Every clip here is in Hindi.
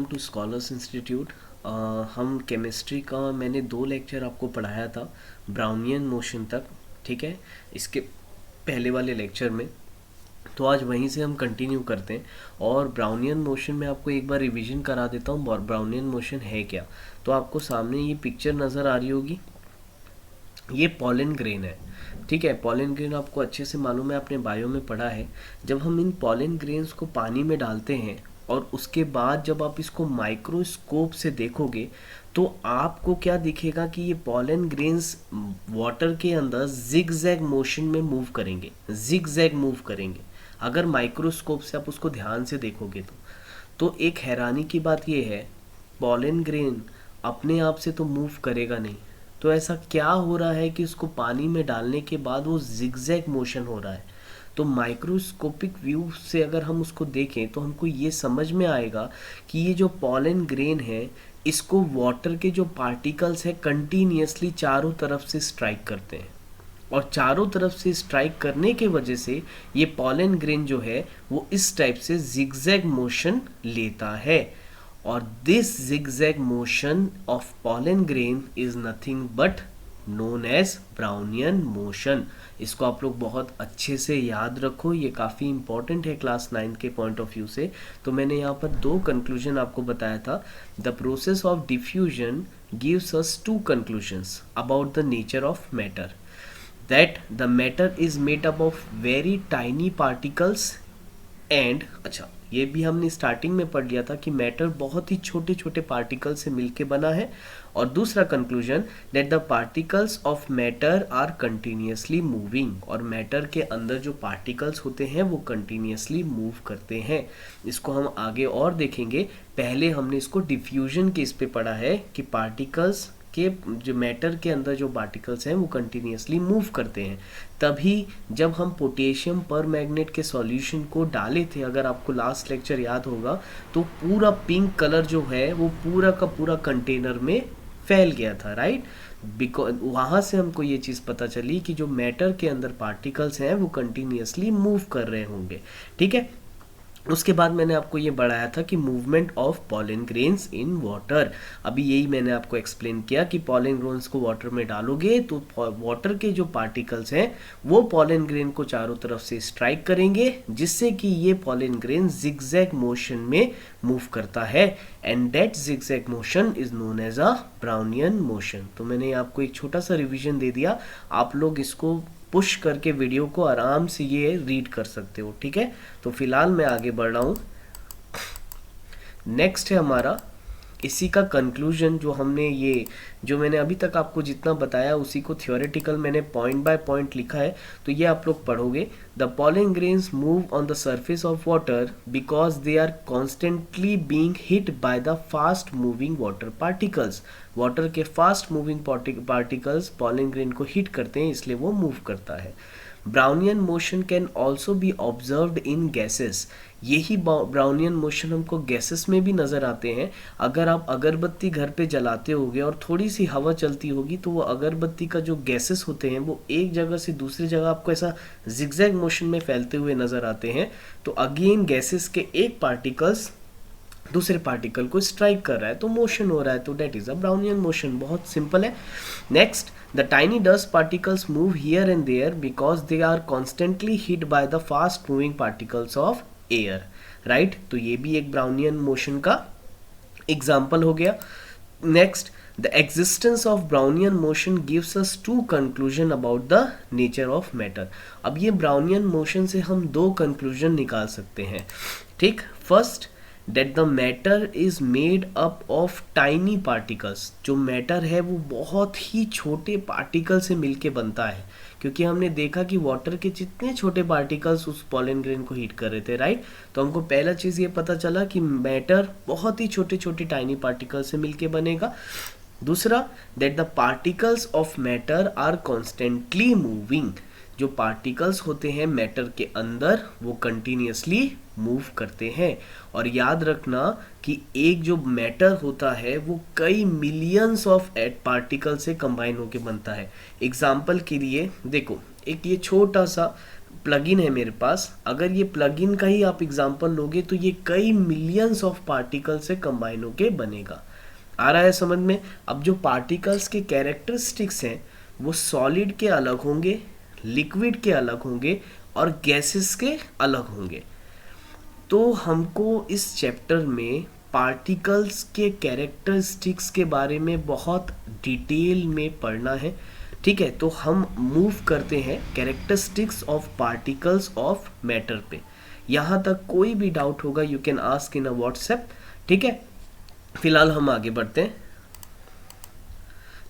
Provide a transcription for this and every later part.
To scholars institute. हम केमिस्ट्री का मैंने 2 लेक्चर आपको पढ़ाया था ब्राउनियन मोशन तक, ठीक है, इसके पहले वाले लेक्चर में। तो आज वहीं से हम कंटिन्यू करते हैं और ब्राउनियन मोशन में आपको एक बार रिवीजन करा देता हूँ ब्राउनियन मोशन है क्या। तो आपको सामने ये पिक्चर नज़र आ रही होगी, ये पॉलन ग्रेन है, ठीक है। पॉलन ग्रेन आपको अच्छे से मालूम है, आपने बायो में पढ़ा है। जब हम इन पॉलन ग्रेन्स को पानी में डालते हैं और उसके बाद जब आप इसको माइक्रोस्कोप से देखोगे तो आपको क्या दिखेगा कि ये पॉलन ग्रेन्स वाटर के अंदर जिग जैग मोशन में मूव करेंगे, जिग जैग मूव करेंगे। अगर माइक्रोस्कोप से आप उसको ध्यान से देखोगे तो एक हैरानी की बात ये है, पॉलन ग्रेन अपने आप से तो मूव करेगा नहीं। तो ऐसा क्या हो रहा है कि उसको पानी में डालने के बाद वो जिगजैग मोशन हो रहा है। तो माइक्रोस्कोपिक व्यू से अगर हम उसको देखें तो हमको ये समझ में आएगा कि ये जो पॉलन ग्रेन है इसको वाटर के जो पार्टिकल्स है कंटिन्यूसली चारों तरफ से स्ट्राइक करते हैं, और चारों तरफ से स्ट्राइक करने के वजह से ये पॉलन ग्रेन जो है वो इस टाइप से जिगजैग मोशन लेता है। और this zigzag motion of pollen grain is nothing but known as Brownian motion। इसको आप लोग बहुत अच्छे से याद रखो, ये काफ़ी इंपॉर्टेंट है क्लास 9 के पॉइंट ऑफ व्यू से। तो मैंने यहाँ पर 2 कंक्लूजन आपको बताया था। The process of diffusion gives us 2 conclusions about the nature of matter, that the matter is made up of very tiny particles and, अच्छा ये भी हमने स्टार्टिंग में पढ़ लिया था कि मैटर बहुत ही छोटे छोटे पार्टिकल से मिलके बना है। और दूसरा conclusion, that the particles of matter are continuously moving, और मैटर के अंदर जो पार्टिकल्स होते हैं वो कंटिन्यूसली मूव करते हैं। इसको हम आगे और देखेंगे, पहले हमने इसको डिफ्यूजन के इस पे पढ़ा है कि पार्टिकल्स के जो मैटर के अंदर जो पार्टिकल्स हैं वो कंटिन्यूसली मूव करते हैं। तभी जब हम पोटेशियम पर मैग्नेट के सॉल्यूशन को डाले थे, अगर आपको लास्ट लेक्चर याद होगा, तो पूरा पिंक कलर जो है वो पूरा का पूरा कंटेनर में फैल गया था, राइट। बिकॉज वहाँ से हमको ये चीज़ पता चली कि जो मैटर के अंदर पार्टिकल्स हैं वो कंटिन्यूसली मूव कर रहे होंगे, ठीक है। उसके बाद मैंने आपको ये बढ़ाया था कि movement of pollen grains in water. अभी यही मैंने आपको एक्सप्लेन किया कि पॉलन ग्रेन्स को वाटर में डालोगे तो वाटर के जो पार्टिकल्स हैं वो पॉलन ग्रेन को चारों तरफ से स्ट्राइक करेंगे, जिससे कि ये पॉलन ग्रेन जिगजैग मोशन में मूव करता है, and that zigzag motion is known as a Brownian motion. तो मैंने आपको एक छोटा सा रिविजन दे दिया, आप लोग इसको पुश करके वीडियो को आराम से ये रीड कर सकते हो, ठीक है। तो फिलहाल मैं आगे बढ़ रहा हूँ। नेक्स्ट है हमारा इसी का कंक्लूजन, जो हमने ये जो मैंने अभी तक आपको जितना बताया उसी को थियोरेटिकल मैंने पॉइंट बाय पॉइंट लिखा है, तो ये आप लोग पढ़ोगे। The pollen grains move on the surface of water because they are constantly being hit by the fast moving water particles. Water के fast moving particles pollen grain को हिट करते हैं, इसलिए वो मूव करता है। Brownian motion can also be observed in gases. यही ब्राउनियन मोशन हमको गैसेस में भी नज़र आते हैं। अगर आप अगरबत्ती घर पे जलाते होगे और थोड़ी सी हवा चलती होगी तो वो अगरबत्ती का जो गैसेस होते हैं वो एक जगह से दूसरी जगह आपको ऐसा जिगजैग मोशन में फैलते हुए नज़र आते हैं। तो अगेन गैसेस के एक पार्टिकल्स दूसरे पार्टिकल को स्ट्राइक कर रहा है तो मोशन हो रहा है, तो that is a Brownian motion. बहुत सिंपल है। Next, the tiny dust particles move here and there because they are constantly hit by the fast moving particles of air, right. तो ये भी एक ब्राउनियन मोशन का एग्जाम्पल हो गया। Next, the existence of Brownian motion gives us 2 conclusion about the nature of matter. अब ये ब्राउनियन मोशन से हम 2 कंक्लूजन निकाल सकते हैं, ठीक। First, that the matter is made up of tiny particles। जो मैटर है वो बहुत ही छोटे पार्टिकल से मिलके बनता है, क्योंकि हमने देखा कि वाटर के जितने छोटे पार्टिकल्स उस पॉलन ग्रेन को हीट कर रहे थे, राइट। तो हमको पहला चीज़ ये पता चला कि मैटर बहुत ही छोटे छोटे टाइनी पार्टिकल से मिलके बनेगा। दूसरा, that the particles of matter are constantly moving। जो पार्टिकल्स होते हैं मैटर के अंदर वो कंटिन्यूसली मूव करते हैं। और याद रखना कि एक जो मैटर होता है वो कई मिलियंस ऑफ पार्टिकल से कंबाइन होकर बनता है। एग्जाम्पल के लिए देखो, एक ये छोटा सा प्लगइन है मेरे पास, अगर ये प्लगइन का ही आप एग्जांपल लोगे तो ये कई मिलियंस ऑफ पार्टिकल से कंबाइन होके बनेगा। आ रहा है समझ में? अब जो पार्टिकल्स के कैरेक्टरिस्टिक्स हैं वो सॉलिड के अलग होंगे, लिक्विड के अलग होंगे और गैसेस के अलग होंगे। तो हमको इस चैप्टर में पार्टिकल्स के कैरेक्टरिस्टिक्स के बारे में बहुत डिटेल में पढ़ना है, ठीक है? तो हम मूव करते हैं characteristics of particles of matter पे। यहाँ तक कोई भी डाउट होगा you can ask in a WhatsApp, ठीक है? फिलहाल हम आगे बढ़ते हैं।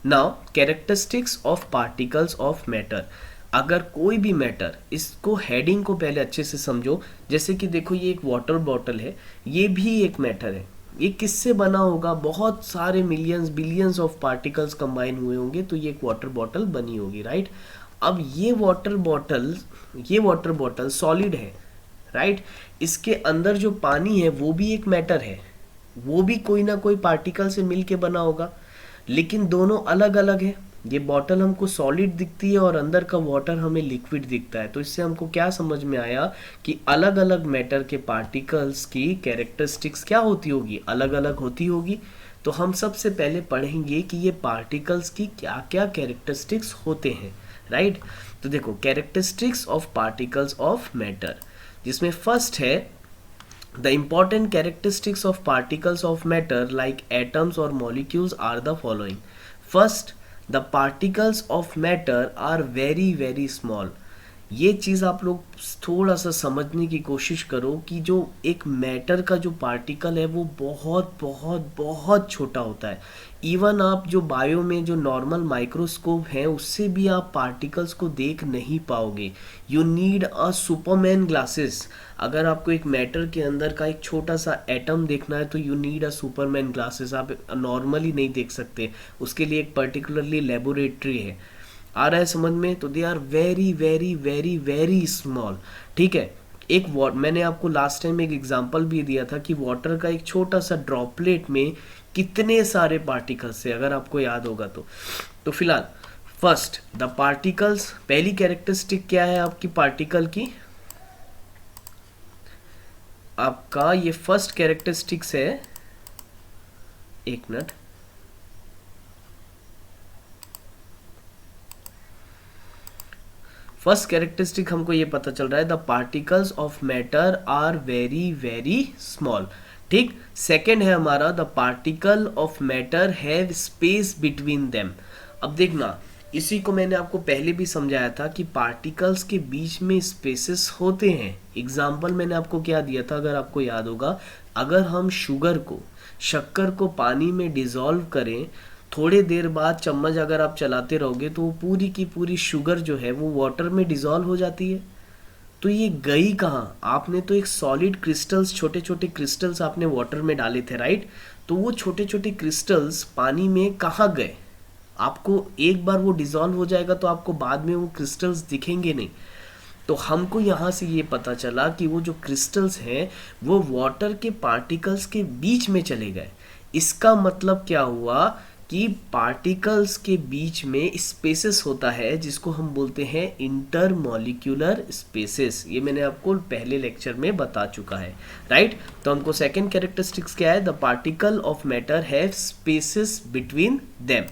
Now characteristics of particles of matter. अगर कोई भी मैटर, इसको हेडिंग को पहले अच्छे से समझो। जैसे कि देखो ये एक वाटर बॉटल है, ये भी एक मैटर है। ये किससे बना होगा? बहुत सारे millions billions of particles combine हुए होंगे तो ये एक वाटर बॉटल बनी होगी, राइट? अब ये वाटर बॉटल सॉलिड है, राइट? इसके अंदर जो पानी है वो भी एक मैटर है, वो भी कोई ना कोई पार्टिकल से मिलके बना होगा, लेकिन दोनों अलग अलग है। ये बॉटल हमको सॉलिड दिखती है और अंदर का वाटर हमें लिक्विड दिखता है। तो इससे हमको क्या समझ में आया कि अलग अलग मैटर के पार्टिकल्स की कैरेक्टरिस्टिक्स क्या होती होगी? अलग अलग होती होगी। तो हम सबसे पहले पढ़ेंगे कि ये पार्टिकल्स की क्या क्या कैरेक्टरिस्टिक्स होते हैं, राइट? तो देखो characteristics of particles of matter, जिसमें फर्स्ट है the important characteristics of particles of matter like atoms or molecules are the following. First, the particles of matter are very small. ये चीज़ आप लोग थोड़ा सा समझने की कोशिश करो कि जो एक मैटर का जो पार्टिकल है वो बहुत बहुत बहुत छोटा होता है। इवन आप जो बायो में जो नॉर्मल माइक्रोस्कोप है उससे भी आप पार्टिकल्स को देख नहीं पाओगे। You need a Superman glasses. अगर आपको एक मैटर के अंदर का एक छोटा सा एटम देखना है तो you need a Superman glasses. आप नॉर्मली नहीं देख सकते, उसके लिए एक पर्टिकुलरली लेबोरेटरी है। आ रहा है समझ में? तो दे आर वेरी स्मॉल, ठीक है? मैंने आपको लास्ट टाइम एक एग्जांपल भी दिया था कि वाटर का एक छोटा सा ड्रॉपलेट में कितने सारे पार्टिकल्स है, अगर आपको याद होगा तो फिलहाल फर्स्ट द पार्टिकल्स, पहली कैरेक्टरिस्टिक क्या है आपकी पार्टिकल की? आपका ये फर्स्ट कैरेक्टरिस्टिक्स है, एक मिनट, फर्स्ट कैरेक्टरिस्टिक हमको ये पता चल रहा है the particles of matter are very small, ठीक? सेकेंड है हमारा the particle of matter have space between them. अब देखना, इसी को मैंने आपको पहले भी समझाया था कि पार्टिकल्स के बीच में स्पेसेस होते हैं। एग्जाम्पल मैंने आपको क्या दिया था अगर आपको याद होगा? अगर हम शक्कर को पानी में डिसॉल्व करें, थोड़े देर बाद चम्मच अगर आप चलाते रहोगे तो वो पूरी की पूरी शुगर जो है वो वाटर में डिसॉल्व हो जाती है। तो ये गई कहाँ? आपने तो एक सॉलिड क्रिस्टल्स, छोटे छोटे क्रिस्टल्स आपने वाटर में डाले थे, राइट? तो वो छोटे छोटे क्रिस्टल्स पानी में कहाँ गए? आपको एक बार वो डिसॉल्व हो जाएगा तो आपको बाद में वो क्रिस्टल्स दिखेंगे नहीं। तो हमको यहाँ से ये पता चला कि वो जो क्रिस्टल्स हैं वो वाटर के पार्टिकल्स के बीच में चले गए। इसका मतलब क्या हुआ कि पार्टिकल्स के बीच में स्पेसेस होता है जिसको हम बोलते हैं इंटरमॉलिक्यूलर स्पेसेस। ये मैंने आपको पहले लेक्चर में बता चुका है, राइट? तो हमको सेकंड कैरेक्टरिस्टिक्स क्या है? The particle of matter have spaces between them.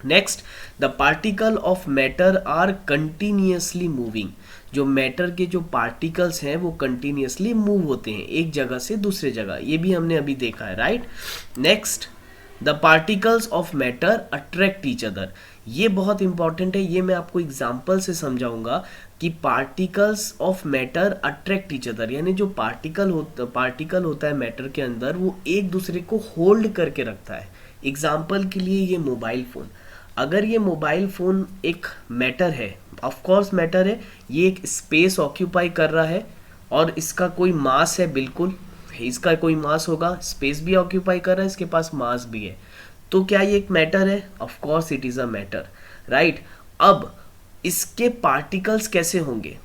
Next, the particle of matter are continuously moving. जो मैटर के जो पार्टिकल्स हैं वो कंटिन्यूअसली मूव होते हैं एक जगह से दूसरे जगह, ये भी हमने अभी देखा है, right? Next, the particles of matter attract each other. ये बहुत इंपॉर्टेंट है, ये मैं आपको एग्जाम्पल से समझाऊंगा कि particles of matter attract each other, यानी जो पार्टिकल होता है मैटर के अंदर वो एक दूसरे को होल्ड करके रखता है। एग्जाम्पल के लिए ये मोबाइल फ़ोन, अगर ये मोबाइल फ़ोन एक मैटर है, ऑफ कोर्स मैटर है, ये एक स्पेस ऑक्यूपाई कर रहा है और इसका कोई मास है, बिल्कुल इसका कोई मास होगा, स्पेस भी ऑक्यूपाई कर रहा है, इसके पास मास भी है, तो क्या ये एक मैटर है? Of course it is a matter, right? अब इसके पार्टिकल्स कैसे होंगे?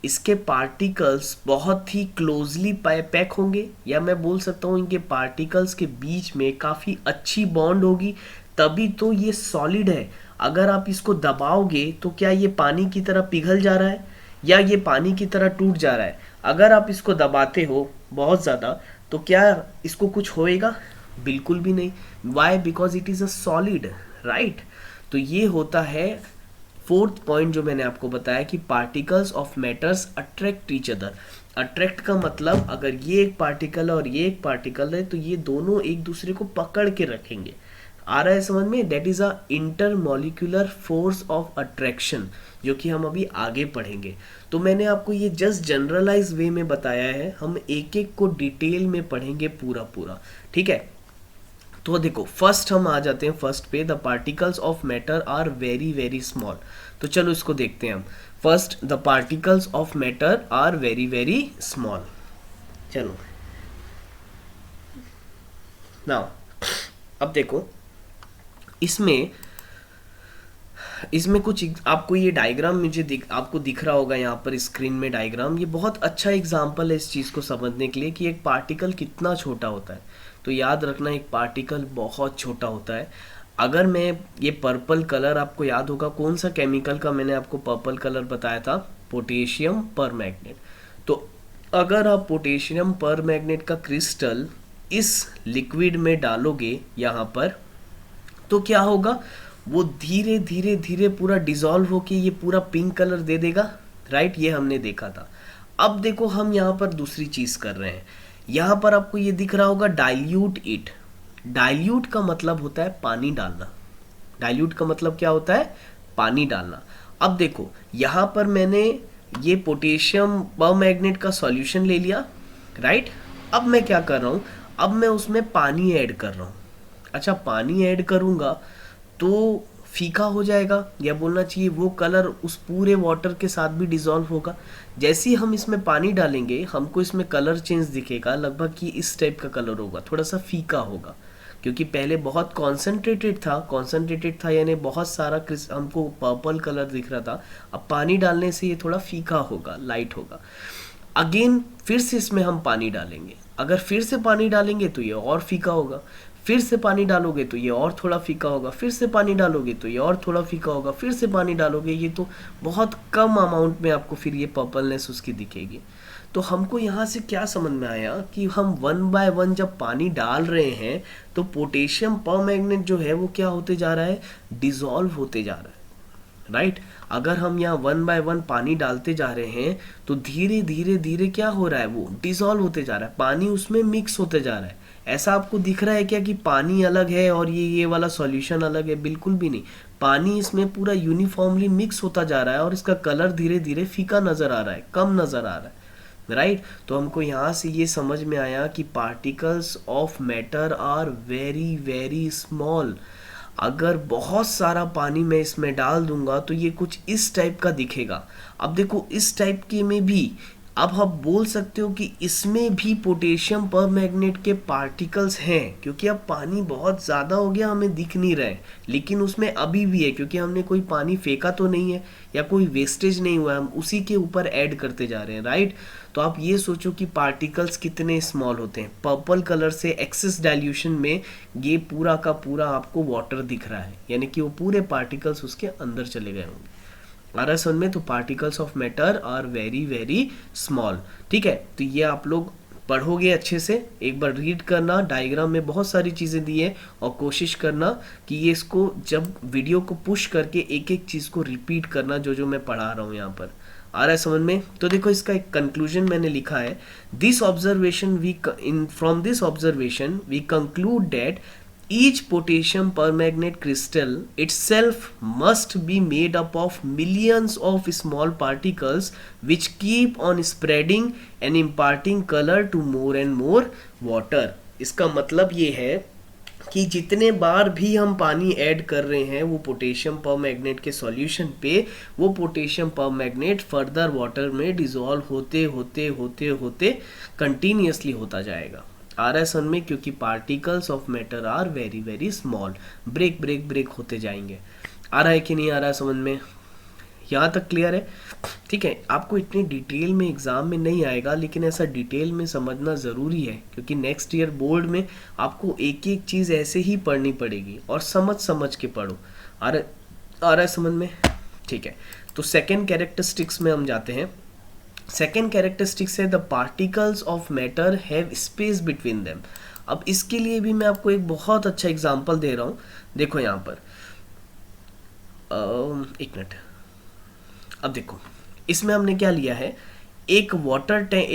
इसके पार्टिकल्स बहुत ही क्लोजली पैक होंगे, या मैं बोल सकता हूँ इनके पार्टिकल्स के बीच में काफ़ी अच्छी बॉन्ड होगी, तभी तो ये सॉलिड है। अगर आप इसको दबाओगे तो क्या ये पानी की तरह पिघल जा रहा है या ये पानी की तरह टूट जा रहा है? अगर आप इसको दबाते हो बहुत ज़्यादा तो क्या इसको कुछ होएगा? बिल्कुल भी नहीं। Why? Because it is a solid, right? तो ये होता है फोर्थ पॉइंट जो मैंने आपको बताया कि particles of matters attract each other. Attract का मतलब अगर ये एक पार्टिकल है और ये एक पार्टिकल है तो ये दोनों एक दूसरे को पकड़ के रखेंगे। आ रहा है समझ में? That is a intermolecular force of attraction, जो कि हम अभी आगे पढ़ेंगे। तो मैंने आपको ये जस्ट जनरलाइज वे में बताया है, हम एक एक को डिटेल में पढ़ेंगे पूरा पूरा, ठीक है? तो देखो फर्स्ट हम आ जाते हैं फर्स्ट पे, the particles of matter are very very small. तो चलो इसको देखते हैं हम। First, the particles of matter are very very small. चलो नाउ अब देखो इसमें कुछ आपको ये डायग्राम मुझे आपको दिख रहा होगा यहाँ पर स्क्रीन में डायग्राम। ये बहुत अच्छा एग्जांपल है इस चीज़ को समझने के लिए कि एक पार्टिकल कितना छोटा होता है। तो याद रखना एक पार्टिकल बहुत छोटा होता है। अगर मैं ये पर्पल कलर, आपको याद होगा कौन सा केमिकल का मैंने आपको पर्पल कलर बताया था? Potassium permanganate. तो अगर आप पोटेशियम परमैंगनेट का क्रिस्टल इस लिक्विड में डालोगे यहाँ पर, तो क्या होगा? वो धीरे धीरे धीरे पूरा डिसॉल्व होके ये पूरा पिंक कलर दे देगा, राइट? ये हमने देखा था। अब देखो हम यहाँ पर दूसरी चीज कर रहे हैं। यहाँ पर आपको ये दिख रहा होगा डाइल्यूट इट। डाइल्यूट का मतलब होता है पानी डालना। डाइल्यूट का मतलब क्या होता है? पानी डालना। अब देखो यहाँ पर मैंने ये पोटेशियम परमैंगनेट का सॉल्यूशन ले लिया, राइट? अब मैं क्या कर रहा हूँ? अब मैं उसमें पानी ऐड कर रहा हूँ। अच्छा, पानी ऐड करूँगा तो फीका हो जाएगा, या बोलना चाहिए वो कलर उस पूरे वाटर के साथ भी डिसॉल्व होगा। जैसे ही हम इसमें पानी डालेंगे हमको इसमें कलर चेंज दिखेगा, लगभग कि इस टाइप का कलर होगा, थोड़ा सा फीका होगा, क्योंकि पहले बहुत कॉन्सेंट्रेटेड था यानी बहुत सारा हमको पर्पल कलर दिख रहा था। अब पानी डालने से ये थोड़ा फीका होगा, लाइट होगा। अगेन फिर से इसमें हम पानी डालेंगे, अगर फिर से पानी डालेंगे तो ये और फीका होगा, फिर से पानी डालोगे तो ये और थोड़ा फीका होगा, फिर से पानी डालोगे तो ये और थोड़ा फीका होगा, फिर से पानी डालोगे, ये तो बहुत कम अमाउंट में आपको फिर ये पर्पलनेस उसकी दिखेगी। तो हमको यहाँ से क्या समझ में आया कि हम वन बाय वन जब पानी डाल रहे हैं तो पोटेशियम परमैंगनेट जो है वो क्या होते जा रहा है? डिसॉल्व होते जा रहा है, राइट? अगर हम यहाँ वन बाय वन पानी डालते जा रहे हैं तो धीरे धीरे धीरे क्या हो रहा है? वो डिसॉल्व होते जा रहा है, पानी उसमें मिक्स होते जा रहा है। ऐसा आपको दिख रहा है क्या कि पानी अलग है और ये वाला सॉल्यूशन अलग है? बिल्कुल भी नहीं। पानी इसमें पूरा यूनिफॉर्मली मिक्स होता जा रहा है और इसका कलर धीरे धीरे फीका नजर आ रहा है, कम नजर आ रहा है, राइट? तो हमको यहाँ से ये समझ में आया कि particles of matter are very very small. अगर बहुत सारा पानी मैं इसमें डाल दूंगा तो ये कुछ इस टाइप का दिखेगा। अब देखो इस टाइप के में भी अब आप बोल सकते हो कि इसमें भी पोटेशियम परमैंगनेट के पार्टिकल्स हैं, क्योंकि अब पानी बहुत ज़्यादा हो गया, हमें दिख नहीं रहा है, लेकिन उसमें अभी भी है, क्योंकि हमने कोई पानी फेंका तो नहीं है या कोई वेस्टेज नहीं हुआ है, हम उसी के ऊपर ऐड करते जा रहे हैं, राइट? तो आप ये सोचो कि पार्टिकल्स कितने स्मॉल होते हैं। पर्पल कलर से एक्सेस डाइल्यूशन में ये पूरा का पूरा आपको वाटर दिख रहा है, यानी कि वो पूरे पार्टिकल्स उसके अंदर चले गए होंगे। आ रहा है समझ में? तो particles of matter are very very small, ठीक है? तो ये आप लोग पढ़ोगे अच्छे से, एक बार रीड करना, डायग्राम में बहुत सारी चीज़ें दी है, और कोशिश करना कि ये इसको जब वीडियो को पुश करके एक एक चीज़ को रिपीट करना जो जो मैं पढ़ा रहा हूँ यहाँ पर। आ रहा है समझ में? तो देखो इसका एक कंक्लूजन मैंने लिखा है, this observation from this observation we conclude that each potassium permanganate crystal itself must be made up of millions of small particles which keep on spreading and imparting color to more and more water। इसका मतलब ये है कि जितने बार भी हम पानी ऐड कर रहे हैं वो पोटेशियम परमैंगनेट के सॉल्यूशन पे, वो पोटेशियम परमैंगनेट फर्दर वाटर में डिसॉल्व होते होते होते होते कंटिन्यूसली होता जाएगा। आ रहा है समझ में? क्योंकि particles of matter are very very small, break break break होते जाएंगे। आ रहा है कि नहीं आ रहा है समझ में? यहाँ तक क्लियर है? ठीक है, आपको इतनी डिटेल में एग्जाम में नहीं आएगा, लेकिन ऐसा डिटेल में समझना ज़रूरी है, क्योंकि नेक्स्ट ईयर बोर्ड में आपको एक एक चीज़ ऐसे ही पढ़नी पड़ेगी, और समझ समझ के पढ़ो। और आ रहा है समझ में? ठीक है, तो सेकेंड कैरेक्टरिस्टिक्स में हम जाते हैं। सेकेंड कैरेक्टरिस्टिक्स है the particles of matter have space between them. अब इसके लिए भी मैं आपको एक बहुत अच्छा एग्जांपल दे रहा हूँ। देखो यहाँ पर एक मिनट, अब देखो इसमें हमने क्या लिया है, एक वाटर टैंक,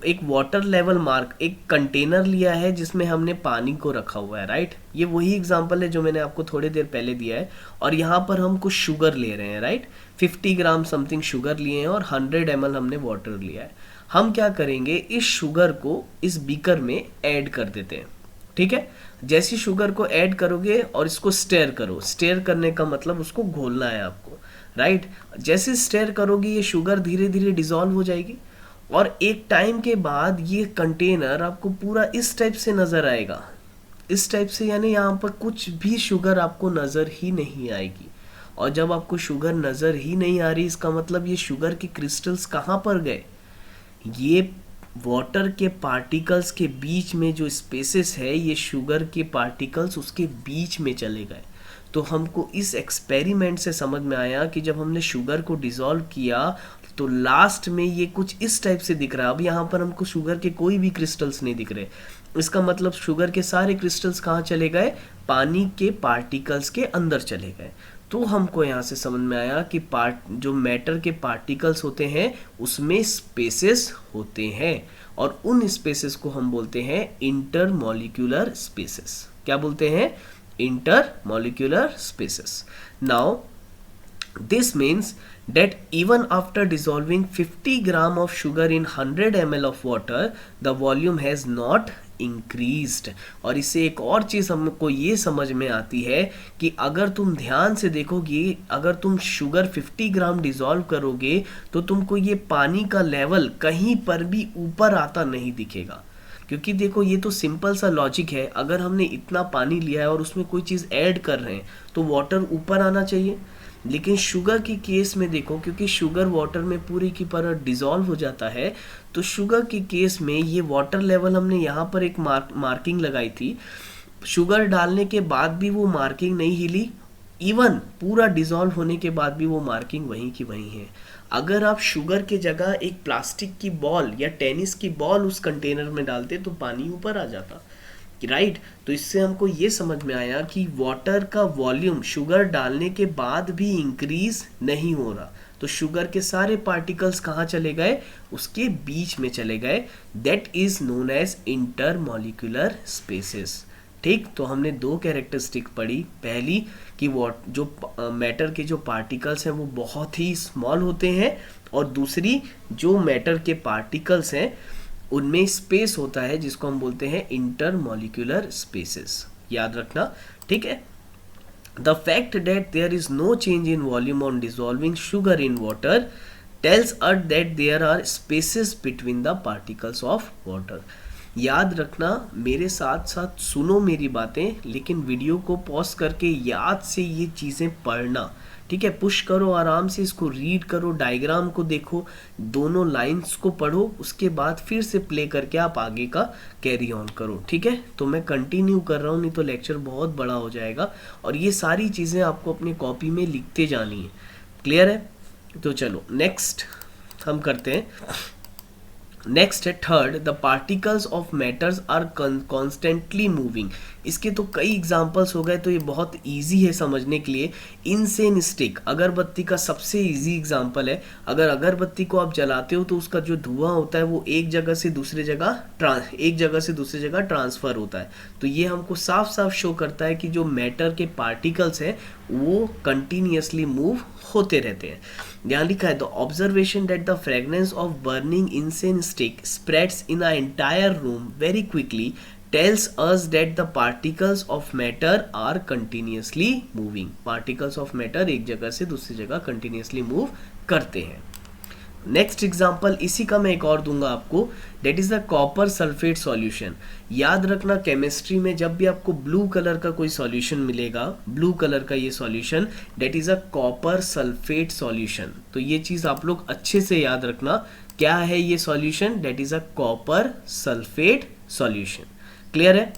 एक वाटर लेवल मार्क, एक कंटेनर लिया है जिसमें हमने पानी को रखा हुआ है, राइट। ये वही एग्जांपल है जो मैंने आपको थोड़ी देर पहले दिया है। और यहाँ पर हम कुछ शुगर ले रहे हैं, राइट। 50 ग्राम समथिंग शुगर लिए हैं और 100 ml हमने वाटर लिया है। हम क्या करेंगे, इस शुगर को इस बीकर में ऐड कर देते हैं, ठीक है। जैसी शुगर को ऐड करोगे और इसको स्टेयर करो, स्टेयर करने का मतलब उसको घोलना है आपको, राइट। जैसे स्टेयर करोगे ये शुगर धीरे धीरे डिसॉल्व हो जाएगी और एक टाइम के बाद ये कंटेनर आपको पूरा इस टाइप से नज़र आएगा, इस टाइप से, यानी यहाँ पर कुछ भी शुगर आपको नज़र ही नहीं आएगी। और जब आपको शुगर नज़र ही नहीं आ रही, इसका मतलब ये शुगर के क्रिस्टल्स कहाँ पर गए, ये वाटर के पार्टिकल्स के बीच में जो स्पेसेस है, ये शुगर के पार्टिकल्स उसके बीच में चले गए। तो हमको इस एक्सपेरिमेंट से समझ में आया कि जब हमने शुगर को डिसॉल्व किया तो लास्ट में ये कुछ इस टाइप से दिख रहा है। अब यहाँ पर हमको शुगर के कोई भी क्रिस्टल्स नहीं दिख रहे, इसका मतलब शुगर के सारे क्रिस्टल्स कहाँ चले गए, पानी के पार्टिकल्स के अंदर चले गए। तो हमको यहाँ से समझ में आया कि जो मैटर के पार्टिकल्स होते हैं उसमें स्पेसेस होते हैं और उन स्पेसेस को हम बोलते हैं इंटरमॉलिक्यूलर स्पेसेस। क्या बोलते हैं, intermolecular spaces. Now this means that even after dissolving 50 gram of sugar in 100 ml of water, the volume has not increased। और इससे एक और चीज़ हमको ये समझ में आती है कि अगर तुम ध्यान से देखोगे, अगर तुम शुगर 50 ग्राम डिसॉल्व करोगे तो तुमको ये पानी का लेवल कहीं पर भी ऊपर आता नहीं दिखेगा। क्योंकि देखो ये तो सिंपल सा लॉजिक है, अगर हमने इतना पानी लिया है और उसमें कोई चीज़ ऐड कर रहे हैं तो वाटर ऊपर आना चाहिए। लेकिन शुगर की केस में देखो, क्योंकि शुगर वाटर में पूरी की पूरा डिसॉल्व हो जाता है, तो शुगर के केस में ये वाटर लेवल हमने यहाँ पर एक मार्किंग लगाई थी, शुगर डालने के बाद भी वो मार्किंग नहीं हिली, इवन पूरा डिसॉल्व होने के बाद भी वो मार्किंग वहीं की वहीं है। अगर आप शुगर के जगह एक प्लास्टिक की बॉल या टेनिस की बॉल उस कंटेनर में डालते तो पानी ऊपर आ जाता, राइट। तो इससे हमको ये समझ में आया कि वाटर का वॉल्यूम शुगर डालने के बाद भी इंक्रीज नहीं हो रहा, तो शुगर के सारे पार्टिकल्स कहाँ चले गए, उसके बीच में चले गए। That is known as intermolecular spaces. ठीक, तो हमने दो कैरेक्टरिस्टिक पढ़ी, पहली कि जो मैटर के जो पार्टिकल्स हैं वो बहुत ही स्मॉल होते हैं, और दूसरी जो मैटर के पार्टिकल्स हैं उनमें स्पेस होता है जिसको हम बोलते हैं इंटरमॉलिक्यूलर स्पेसेस। याद रखना, ठीक है। The fact that there is no change in volume on dissolving sugar in water tells us that there are spaces between the particles of water. याद रखना, मेरे साथ साथ सुनो मेरी बातें, लेकिन वीडियो को पॉज करके याद से ये चीज़ें पढ़ना, ठीक है। पुश करो, आराम से इसको रीड करो, डायग्राम को देखो, दोनों लाइंस को पढ़ो, उसके बाद फिर से प्ले करके आप आगे का कैरी ऑन करो, ठीक है। तो मैं कंटिन्यू कर रहा हूँ, नहीं तो लेक्चर बहुत बड़ा हो जाएगा, और ये सारी चीज़ें आपको अपनी कॉपी में लिखते जानी है। क्लियर है? तो चलो नेक्स्ट हम करते हैं। नेक्स्ट है third, the particles of matters are constantly moving. इसके तो कई एग्जाम्पल्स हो गए, तो ये बहुत इजी है समझने के लिए। इंसेन स्टिक अगरबत्ती का सबसे इजी एग्जाम्पल है। अगर अगरबत्ती को आप जलाते हो तो उसका जो धुआं होता है वो एक जगह से दूसरी जगह ट्रांसफ़र होता है। तो ये हमको साफ साफ शो करता है कि जो मैटर के पार्टिकल्स हैं वो कंटिन्यूसली मूव होते रहते हैं। यहाँ लिखा है the observation that the fragrance of burning insane stick spreads in a entire room very quickly tells us that the particles of matter are continuously moving। particles of matter एक जगह से दूसरी जगह continuously move करते हैं। नेक्स्ट एग्जाम्पल इसी का मैं एक और दूंगा आपको, that is the copper sulphate solution. याद रखना, केमिस्ट्री में जब भी आपको ब्लू कलर का कोई सॉल्यूशन मिलेगा, ब्लू कलर का ये solution, that is a copper sulphate solution. तो ये चीज आप लोग अच्छे से याद रखना, क्या है ये solution, that is a copper sulphate solution. Clear है?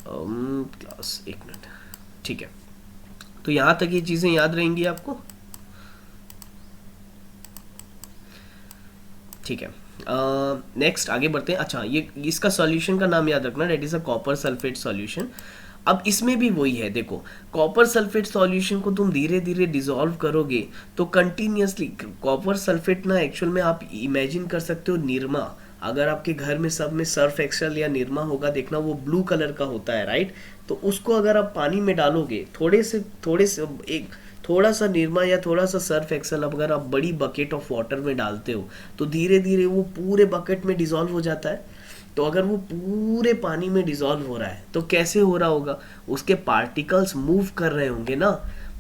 क्लास एक मिनट, ठीक है। तो यहां तक ये चीजें याद रहेंगी आपको, ठीक है। नेक्स्ट आगे बढ़ते हैं। अच्छा, ये इसका सॉल्यूशन का नाम याद रखना, that is a copper sulphate solution. अब इसमें भी वही है, देखो कॉपर सल्फेट सॉल्यूशन को तुम धीरे धीरे डिसॉल्व करोगे तो कंटिन्यूअसली कॉपर सल्फेट ना, एक्चुअल में आप इमेजिन कर सकते हो निरमा, अगर आपके घर में सब में सर्फ एक्सेल या निरमा होगा, देखना वो ब्लू कलर का होता है, राइट। तो उसको अगर आप पानी में डालोगे, थोड़े से एक थोड़ा सा निरमा या थोड़ा सा सर्फ एक्सेल अगर आप बड़ी बकेट ऑफ वाटर में डालते हो तो धीरे धीरे वो पूरे बकेट में डिसॉल्व हो जाता है। तो अगर वो पूरे पानी में डिसॉल्व हो रहा है तो कैसे हो रहा होगा, उसके पार्टिकल्स मूव कर रहे होंगे ना,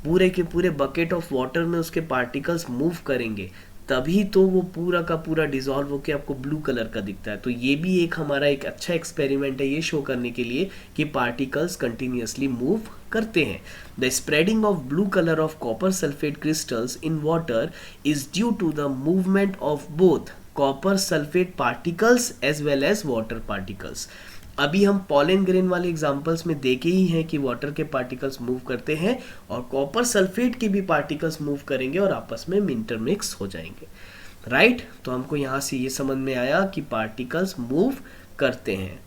पूरे के पूरे बकेट ऑफ वाटर में उसके पार्टिकल्स मूव करेंगे, तभी तो वो पूरा का पूरा डिसॉल्व होकर आपको ब्लू कलर का दिखता है। तो ये भी एक हमारा एक अच्छा एक्सपेरिमेंट है ये शो करने के लिए कि पार्टिकल्स कंटिन्यूअसली मूव करते हैं। The spreading of blue colour of copper sulphate crystals in water is due to the movement of both copper sulphate particles as well as water particles. अभी हम पॉलन ग्रेन वाले एग्जांपल्स में देखे ही हैं कि वाटर के पार्टिकल्स मूव करते हैं और कॉपर सल्फेट के भी पार्टिकल्स मूव करेंगे और आपस में इंटरमिक्स हो जाएंगे, राइट। तो हमको यहाँ से ये समझ में आया कि पार्टिकल्स मूव करते हैं।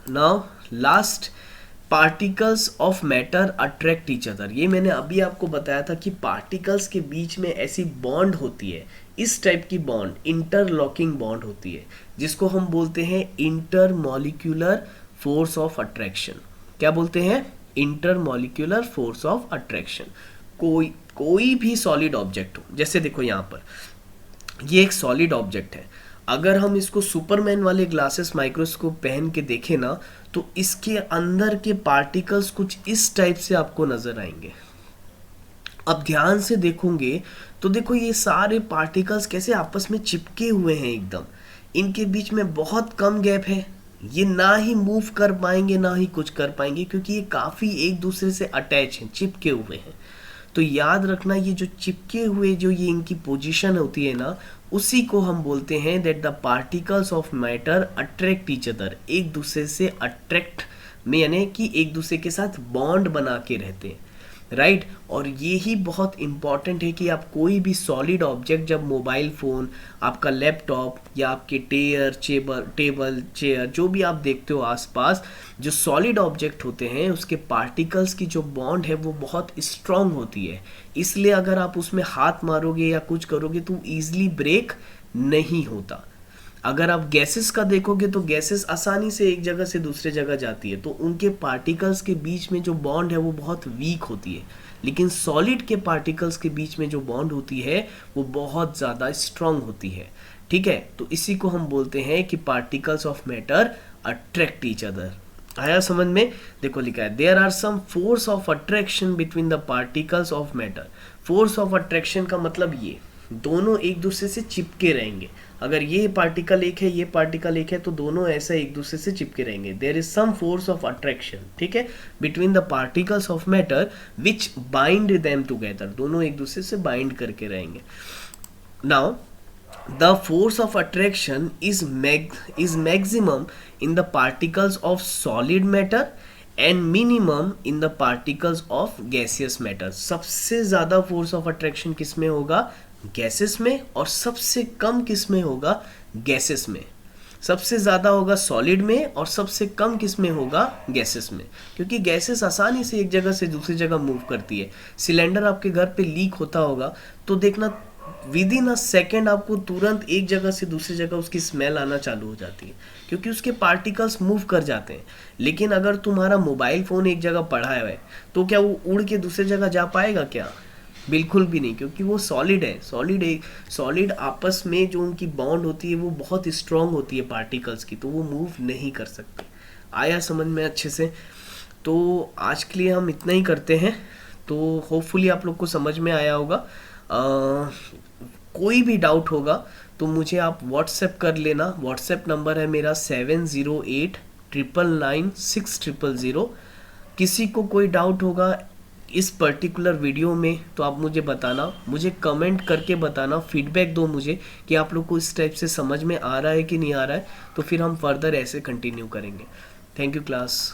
Now last, particles of matter attract each other. ये मैंने अभी आपको बताया था कि पार्टिकल्स के बीच में ऐसी बॉन्ड होती है, इस टाइप की बॉन्ड इंटरलॉकिंग बॉन्ड होती है, जिसको हम बोलते हैं इंटरमॉलिक्यूलर फोर्स ऑफ अट्रैक्शन। क्या बोलते हैं? Intermolecular force of attraction. कोई भी सॉलिड ऑब्जेक्ट हो, जैसे देखो यहाँ पर ये एक सॉलिड ऑब्जेक्ट है, अगर हम इसको सुपरमैन वाले ग्लासेस माइक्रोस्कोप पहन के देखें ना तो इसके अंदर के पार्टिकल्स कुछ इस टाइप से आपको नजर आएंगे। अब ध्यान से देखोगे तो देखो ये सारे पार्टिकल्स कैसे आपस में चिपके हुए हैं एकदम, इनके बीच में बहुत कम गैप है, ये ना ही मूव कर पाएंगे ना ही कुछ कर पाएंगे क्योंकि ये काफी एक दूसरे से अटैच हैं, चिपके हुए हैं। तो याद रखना ये जो चिपके हुए जो ये इनकी पोजीशन होती है ना, उसी को हम बोलते हैं that the particles of matter attract each other. एक दूसरे से अट्रैक्ट में यानी कि एक दूसरे के साथ बॉन्ड बना के रहते हैं, राइट। और ये ही बहुत इंपॉर्टेंट है कि आप कोई भी सॉलिड ऑब्जेक्ट, जब मोबाइल फ़ोन, आपका लैपटॉप या आपके टेबल चेयर जो भी आप देखते हो आसपास, जो सॉलिड ऑब्जेक्ट होते हैं उसके पार्टिकल्स की जो बॉन्ड है वो बहुत स्ट्रांग होती है, इसलिए अगर आप उसमें हाथ मारोगे या कुछ करोगे तो ईजिली ब्रेक नहीं होता। अगर आप गैसेस का देखोगे तो गैसेस आसानी से एक जगह से दूसरे जगह जाती है, तो उनके पार्टिकल्स के बीच में जो बॉन्ड है वो बहुत वीक होती है, लेकिन सॉलिड के पार्टिकल्स के बीच में जो बॉन्ड होती है वो बहुत ज़्यादा स्ट्रांग होती है, ठीक है। तो इसी को हम बोलते हैं कि particles of matter attract each other. आया समझ में? देखो लिखा है there are some force of attraction between the particles of matter. Force of attraction का मतलब ये दोनों एक दूसरे से चिपके रहेंगे, अगर ये पार्टिकल एक है ये पार्टिकल एक है तो दोनों ऐसे एक दूसरे से चिपके रहेंगे। There is some force of attraction, ठीक है, between the particles of matter which bind them together, दोनों एक दूसरे से बाइंड करके रहेंगे। Now the force of attraction is maximum in the particles of solid matter and minimum in the particles of gaseous matter. सबसे ज्यादा फोर्स ऑफ अट्रैक्शन किस में होगा? गैसेस में, और सबसे कम किस में होगा? गैसेस में। सबसे ज्यादा होगा सॉलिड में और सबसे कम किस में होगा? गैसेस में, क्योंकि गैसेस आसानी से एक जगह से दूसरी जगह मूव करती है। सिलेंडर आपके घर पे लीक होता होगा तो देखना विद इन अ सेकेंड आपको तुरंत एक जगह से दूसरी जगह उसकी स्मेल आना चालू हो जाती है, क्योंकि उसके पार्टिकल्स मूव कर जाते हैं। लेकिन अगर तुम्हारा मोबाइल फोन एक जगह पड़ा है तो क्या वो उड़ के दूसरी जगह जा पाएगा क्या? बिल्कुल भी नहीं, क्योंकि वो सॉलिड है। सॉलिड आपस में जो उनकी बॉन्ड होती है वो बहुत स्ट्रांग होती है पार्टिकल्स की, तो वो मूव नहीं कर सकते। आया समझ में अच्छे से? तो आज के लिए हम इतना ही करते हैं, तो होपफुली आप लोग को समझ में आया होगा। कोई भी डाउट होगा तो मुझे आप व्हाट्सएप कर लेना। व्हाट्सएप नंबर है मेरा 7089996000। किसी को कोई डाउट होगा इस पर्टिकुलर वीडियो में तो आप मुझे बताना, मुझे कमेंट करके बताना, फीडबैक दो मुझे कि आप लोग को इस टाइप से समझ में आ रहा है कि नहीं आ रहा है, तो फिर हम फर्दर ऐसे कंटिन्यू करेंगे। Thank you class.